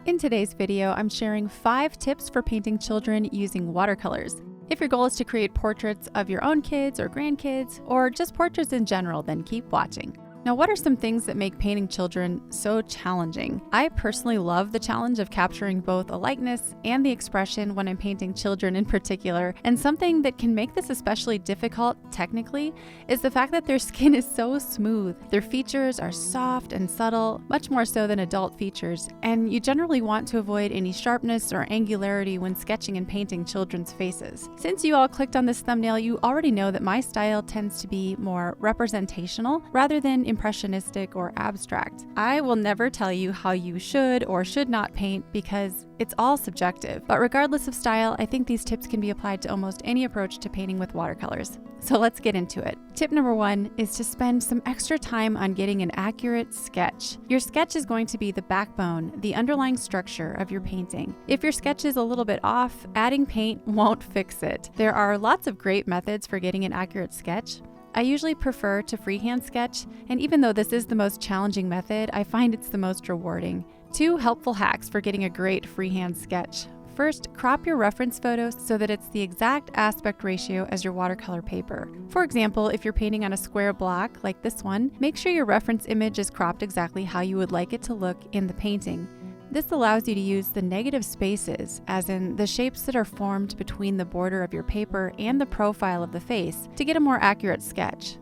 In today's video, I'm sharing 5 tips for painting children using watercolors. If your goal is to create portraits of your own kids or grandkids, or just portraits in general, then keep watching. Now, what are some things that make painting children so challenging? I personally love the challenge of capturing both a likeness and the expression when I'm painting children in particular, and something that can make this especially difficult technically is the fact that their skin is so smooth. Their features are soft and subtle, much more so than adult features, and you generally want to avoid any sharpness or angularity when sketching and painting children's faces. Since you all clicked on this thumbnail, you already know that my style tends to be more representational rather than impressionistic or abstract. I will never tell you how you should or should not paint because it's all subjective. But regardless of style, I think these tips can be applied to almost any approach to painting with watercolors. So let's get into it. Tip number 1 is to spend some extra time on getting an accurate sketch. Your sketch is going to be the backbone, the underlying structure of your painting. If your sketch is a little bit off, adding paint won't fix it. There are lots of great methods for getting an accurate sketch. I usually prefer to freehand sketch, and even though this is the most challenging method, I find it's the most rewarding. 2 helpful hacks for getting a great freehand sketch. First, crop your reference photo so that it's the exact aspect ratio as your watercolor paper. For example, if you're painting on a square block like this one, make sure your reference image is cropped exactly how you would like it to look in the painting. This allows you to use the negative spaces, as in the shapes that are formed between the border of your paper and the profile of the face, to get a more accurate sketch.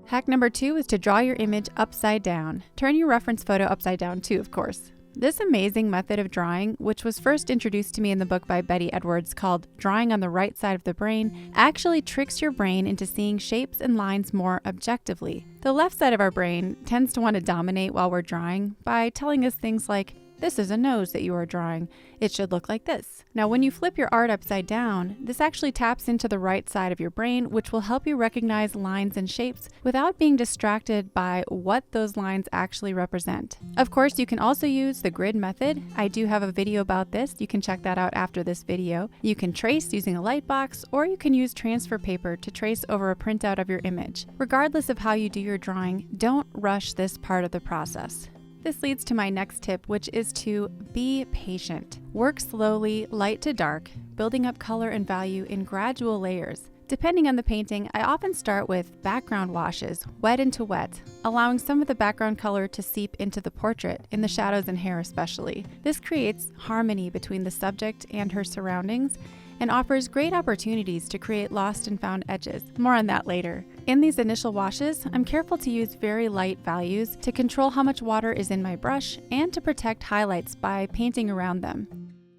Hack number 2 is to draw your image upside down. Turn your reference photo upside down too, of course. This amazing method of drawing, which was first introduced to me in the book by Betty Edwards called Drawing on the Right Side of the Brain, actually tricks your brain into seeing shapes and lines more objectively. The left side of our brain tends to want to dominate while we're drawing by telling us things like, "This is a nose that you are drawing. It should look like this." Now, when you flip your art upside down, this actually taps into the right side of your brain, which will help you recognize lines and shapes without being distracted by what those lines actually represent. Of course, you can also use the grid method. I do have a video about this. You can check that out after this video. You can trace using a light box, or you can use transfer paper to trace over a printout of your image. Regardless of how you do your drawing, don't rush this part of the process. This leads to my next tip, which is to be patient. Work slowly, light to dark, building up color and value in gradual layers. Depending on the painting, I often start with background washes, wet into wet, allowing some of the background color to seep into the portrait, in the shadows and hair especially. This creates harmony between the subject and her surroundings, and offers great opportunities to create lost and found edges. More on that later. In these initial washes, I'm careful to use very light values to control how much water is in my brush and to protect highlights by painting around them.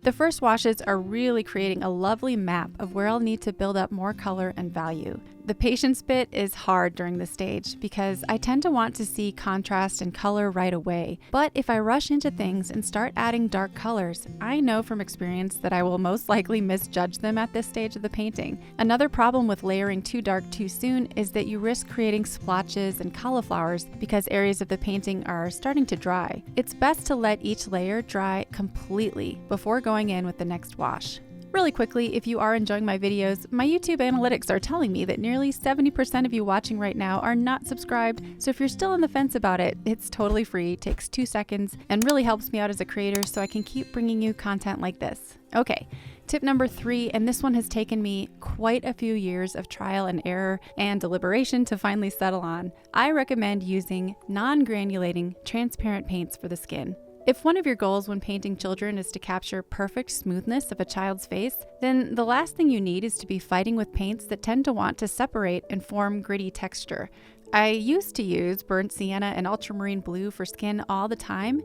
The first washes are really creating a lovely map of where I'll need to build up more color and value. The patience bit is hard during this stage because I tend to want to see contrast and color right away. But if I rush into things and start adding dark colors, I know from experience that I will most likely misjudge them at this stage of the painting. Another problem with layering too dark too soon is that you risk creating splotches and cauliflowers because areas of the painting are starting to dry. It's best to let each layer dry completely before going in with the next wash. Really quickly, if you are enjoying my videos, my YouTube analytics are telling me that nearly 70% of you watching right now are not subscribed, so if you're still on the fence about it, it's totally free, takes 2 seconds, and really helps me out as a creator so I can keep bringing you content like this. Okay, tip number 3, and this one has taken me quite a few years of trial and error and deliberation to finally settle on. I recommend using non-granulating transparent paints for the skin. If one of your goals when painting children is to capture perfect smoothness of a child's face, then the last thing you need is to be fighting with paints that tend to want to separate and form gritty texture. I used to use burnt sienna and ultramarine blue for skin all the time,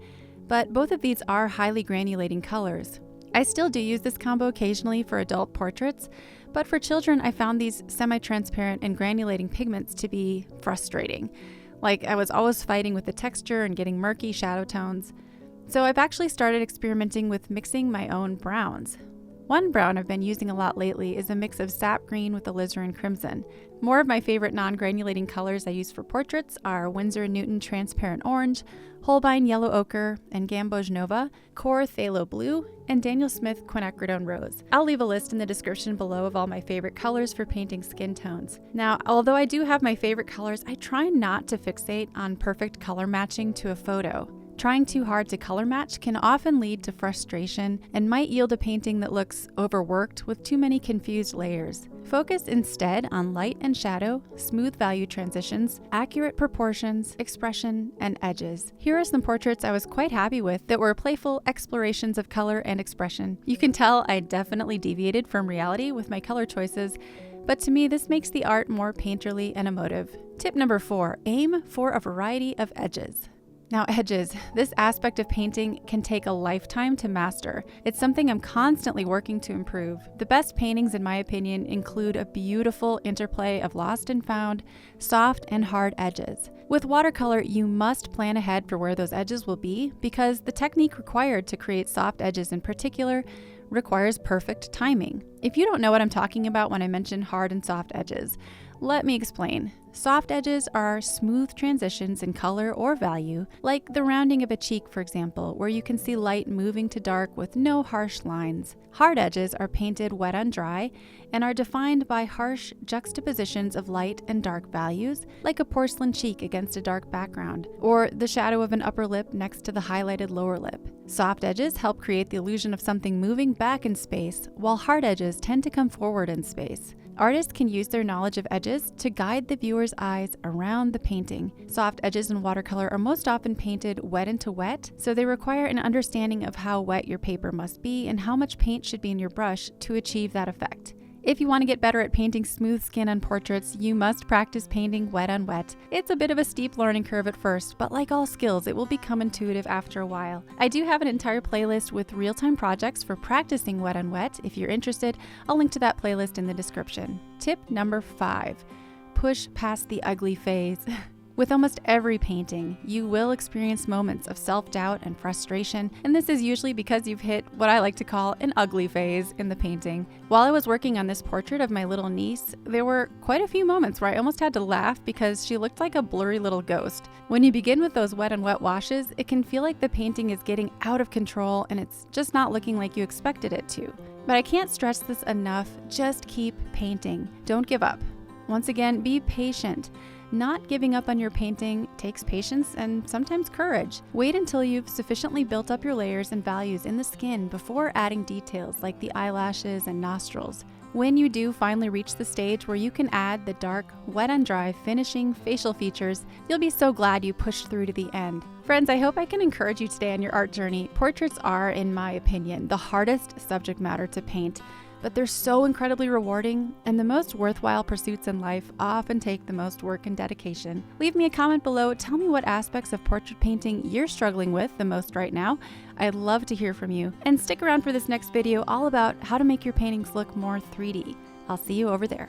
but both of these are highly granulating colors. I still do use this combo occasionally for adult portraits, but for children I found these semi-transparent and granulating pigments to be frustrating. Like I was always fighting with the texture and getting murky shadow tones. So I've actually started experimenting with mixing my own browns. One brown I've been using a lot lately is a mix of sap green with alizarin crimson. More of my favorite non-granulating colors I use for portraits are Winsor & Newton Transparent Orange, Holbein Yellow Ochre and Gamboge Nova, Core Phthalo Blue, and Daniel Smith Quinacridone Rose. I'll leave a list in the description below of all my favorite colors for painting skin tones. Now, although I do have my favorite colors, I try not to fixate on perfect color matching to a photo. Trying too hard to color match can often lead to frustration and might yield a painting that looks overworked with too many confused layers. Focus instead on light and shadow, smooth value transitions, accurate proportions, expression, and edges. Here are some portraits I was quite happy with that were playful explorations of color and expression. You can tell I definitely deviated from reality with my color choices, but to me this makes the art more painterly and emotive. Tip number 4, aim for a variety of edges. Now, edges. This aspect of painting can take a lifetime to master. It's something I'm constantly working to improve. The best paintings, in my opinion, include a beautiful interplay of lost and found, soft and hard edges. With watercolor, you must plan ahead for where those edges will be because the technique required to create soft edges in particular requires perfect timing. If you don't know what I'm talking about when I mention hard and soft edges, let me explain. Soft edges are smooth transitions in color or value, like the rounding of a cheek, for example, where you can see light moving to dark with no harsh lines. Hard edges are painted wet on dry and are defined by harsh juxtapositions of light and dark values, like a porcelain cheek against a dark background, or the shadow of an upper lip next to the highlighted lower lip. Soft edges help create the illusion of something moving back in space, while hard edges tend to come forward in space. Artists can use their knowledge of edges to guide the viewer's eyes around the painting. Soft edges in watercolor are most often painted wet into wet, so they require an understanding of how wet your paper must be and how much paint should be in your brush to achieve that effect. If you want to get better at painting smooth skin on portraits, you must practice painting wet on wet. It's a bit of a steep learning curve at first, but like all skills, it will become intuitive after a while. I do have an entire playlist with real-time projects for practicing wet on wet. If you're interested, I'll link to that playlist in the description. Tip number 5, push past the ugly phase. With almost every painting, you will experience moments of self-doubt and frustration, and this is usually because you've hit what I like to call an ugly phase in the painting. While I was working on this portrait of my little niece, there were quite a few moments where I almost had to laugh because she looked like a blurry little ghost. When you begin with those wet and wet washes, it can feel like the painting is getting out of control and it's just not looking like you expected it to. But I can't stress this enough, just keep painting. Don't give up. Once again, be patient. Not giving up on your painting takes patience and sometimes courage. Wait until you've sufficiently built up your layers and values in the skin before adding details like the eyelashes and nostrils. When you do finally reach the stage where you can add the dark, wet on dry finishing facial features, you'll be so glad you pushed through to the end. Friends, I hope I can encourage you today on your art journey. Portraits are, in my opinion, the hardest subject matter to paint, but they're so incredibly rewarding, and the most worthwhile pursuits in life often take the most work and dedication. Leave me a comment below. Tell me what aspects of portrait painting you're struggling with the most right now. I'd love to hear from you. And stick around for this next video all about how to make your paintings look more 3D. I'll see you over there.